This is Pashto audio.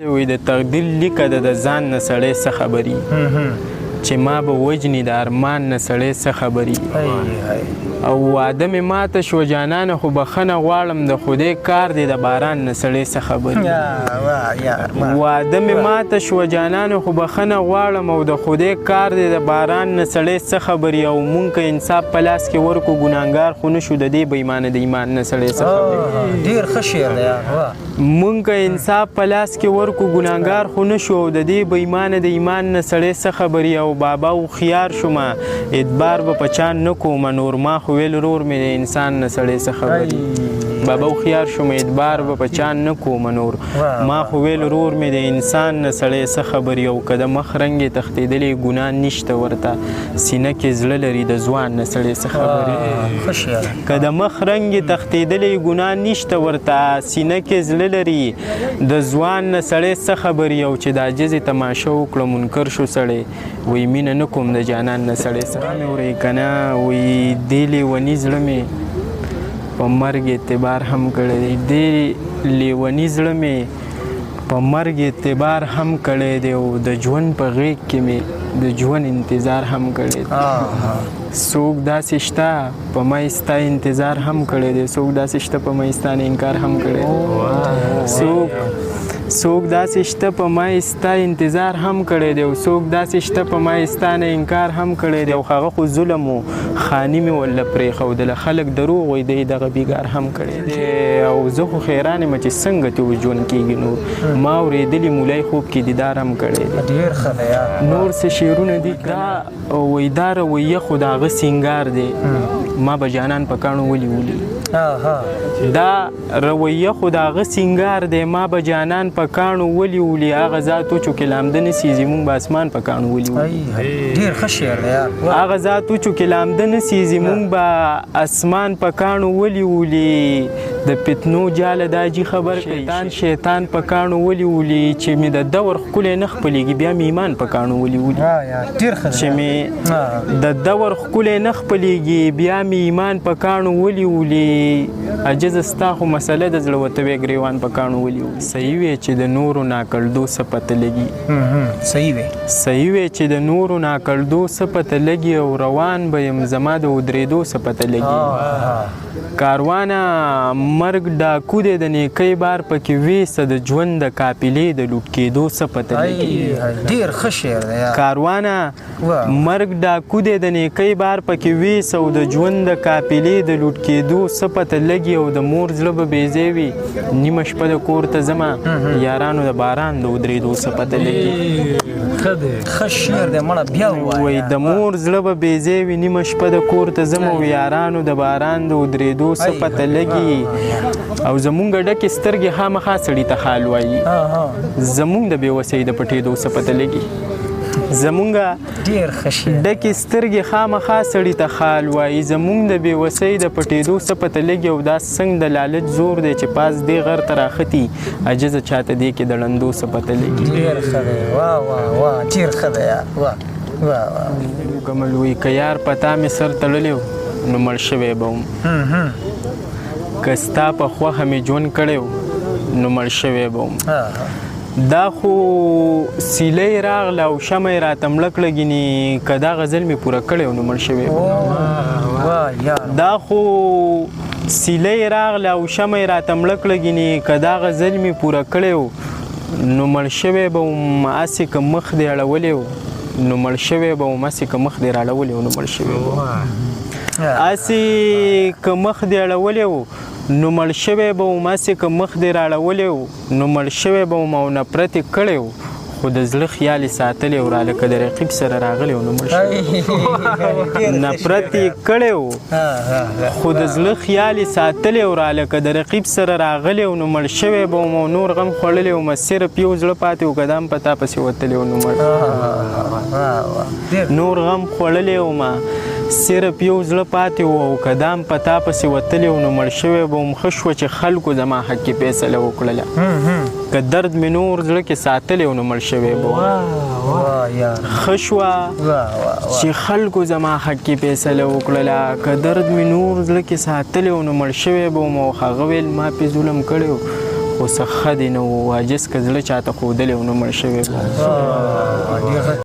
وی د تقدیر لیکه د ځان نه سړی څه خبري چې ما به وجني د ارمان نه سړی څه خبري او واده مې ماته شو جانانه خو بخښنه غواړم د خدای کار دی د باران نه سړی څه خبري واده مې ماته شو جانانه خو بخښنه غواړم او د خدای کار دی د باران نه سړی څه خبري او مونږ که انصاف په لاس کې ورکو ګناهګار خو نه شو د دې بې ایمانه د ایمان نه سړی څه خبري ډېر ښه شعر دی مونږ که انصاف په لاس کې ورکو ګناهګار خو نه شو د دې بې ایمانه د ایمان نه سړی څه خبري او بابا هوښیار شومه اعتبار به په چا نه کومه نور ما خو ویل ورور مې د انسان نه سړی څه خبري بابا هوښیار شومه اعتبار به په چا نه کومه نور ما خو ویل ورور مې د انسان نه سړی څه خبري او که د مخ رنګ یې تښتېدلی ګناه نشته ورته سینه کې زړه لري د ځوان نه سړی څه خبري که د مخ رنګ یې تښتېدلی ګناه نشته ورته سینه کې زړه لري د ځوان نه سړی څه خبري او چې د عاجزې تماشه وکړه منکر شو سړی وی مینه نه کوم د جانان نه سړی څه مې ورې که نه وی دې لیوني زړه مې په مرګ اعتبار هم کړی دی دې لیوني زړه مې په مرګ اعتبار هم کړی دی او د ژوند په غېږ کې مې د ژوند انتظار هم کړی دی څوک داسې شته په ما ستا انتظار هم کړی دی څوک داسې شته په ما ستا نه انکار هم کړی دی څوک داسې شته په ما ستا انتظار هم کړی دی او څوک داسې شته په ما ستا نه انکار هم کړی دی او هغه خو ظلم و خاني مې ورله پرېښودله خلک دروغ وایي دی دغه بیګار هم کړی دی او زه خو حیران یم چې څنګه ته ژوند کېږي نور ما اورېدلي مولای خوب کې دیدار هم کړی دی نور څه شعرونه دي دا وایي دا رویه خو د هغه سینګار دی ما به جانان په کاڼو ولي دا رویه خو د هغه سینګار دی ما به جانان په کاڼو ولي ولي هغه ذات و چې لامده نه سیزي مونږ به اسمان په کاڼو ولي ډېر ښه شعر دی هغه ذات و چې لامده نه سیزي مونږ به اسمان په کاڼو ولي ولي د فتنو جاله دا جي خبر شیطان په کاڼو ولي ولي چې مې د دور ښکلی نه خپلېږي بیا مې ایمان په کاڼو ولي ولي چې مې د دور ښکلی نه خپلېږي بیا مې ایمان په کاڼو ولي ولي عجزه ستا خو مسله د زړهوتوی ګریوان په کاڼو ولي ولي صحیح وی چې د نورو ناکړدو څه پته لګي صحیح وی چې د نورو ناکړدو څه پته لګي او روان به یم زما د ودرېدو څه پته لګي کاروانه مرګ ډاکو دی د نیکۍ بار پکې ویسه د ژوند د قافلې د لوټ کېدو څه پته لګي ډېر ښه شعر دی کاروانه مرګ ډاکو دی د نیکۍ بار پکې ویسه او د ژوند د قافلې د لوټ کېدو څه پته لګي او د مور زړه به بېځای وي نیمه شپه د کور ته ځمه یارانو د باران د ودرېدو څه پته لګي ښه شعر دی مړه بیا وایي د مور زړه به بېځای وي نیمه شپه د کور ته ځمه او یارانو د باران د ودرېدو څه پته لګي او زمونږ ډکې سترګې خامخا سړي ته حال وایي زمونږ د بېوسۍ د پټېدو څه پته لګي زمونږ ډکې سترګې خامخا سړي ته خال وایي زمونږ د بېوسۍ د پټېدو څه پته لګي او دا څنګه د لالچ زور دی چې پاس دې غر ته راختي عجزه چاته دې کې د ړندو څه پته لګي کمل وایي که یار پتا مې سر تړلی نو مړ شوی به وم که ستا په خوښه مې ژوند کړی نو مړ شوی به وم دا خو سیلۍ راغله او شمع یې راته مړه کړه ګینې که دا غزل مې پوره کړی نو مړ شوی دا خو سیلۍ راغله او شمع یې راته مړه کړه ګینې که دا غزل مې پوره کړی نو مړ شوی به وم هسې که مخ دې اړولی نو مړ شوی به وم هسې که مخ دې راړولی نو مړ شوی به وم هسې که مخ دې اړولی نو مړ شوی به وم هسې که مخ دې راړولی نو مړ شوی به وم او نفرت یې کړی خو د زړه خیال یې ساتلی او رالکه د رقیب سره راغلی نو مړ شوی نفرت یې کړی خو د زړه خیال یې ساتلی او رالکه د رقیب سره راغلی نو مړ شوی به وم او نور غم خوړلی وم صرف یو زړه پاتې و که دا هم په تا پسې وتلی نو مړ نور غم خوړلی وم صرف یو زړه پاتې و او که دا هم په تا پسې وتلی نو مړ شوی به وم ښه شوه چې خلکو زما حق کې فیصله وکړله که درد مې نور زړه کې ساتلی نو مړ شوی به وم ښه شوه چې خلکو زما حق کې فیصله وکړله که درد مې نور زړه کې ساتلی نو مړ شوی به وم او هغه ویل ما پې ظلم کړی خو څه ښه دې نه و عاجز که زړه چاته ښودلی و نه مړ شوی به ډېر ښه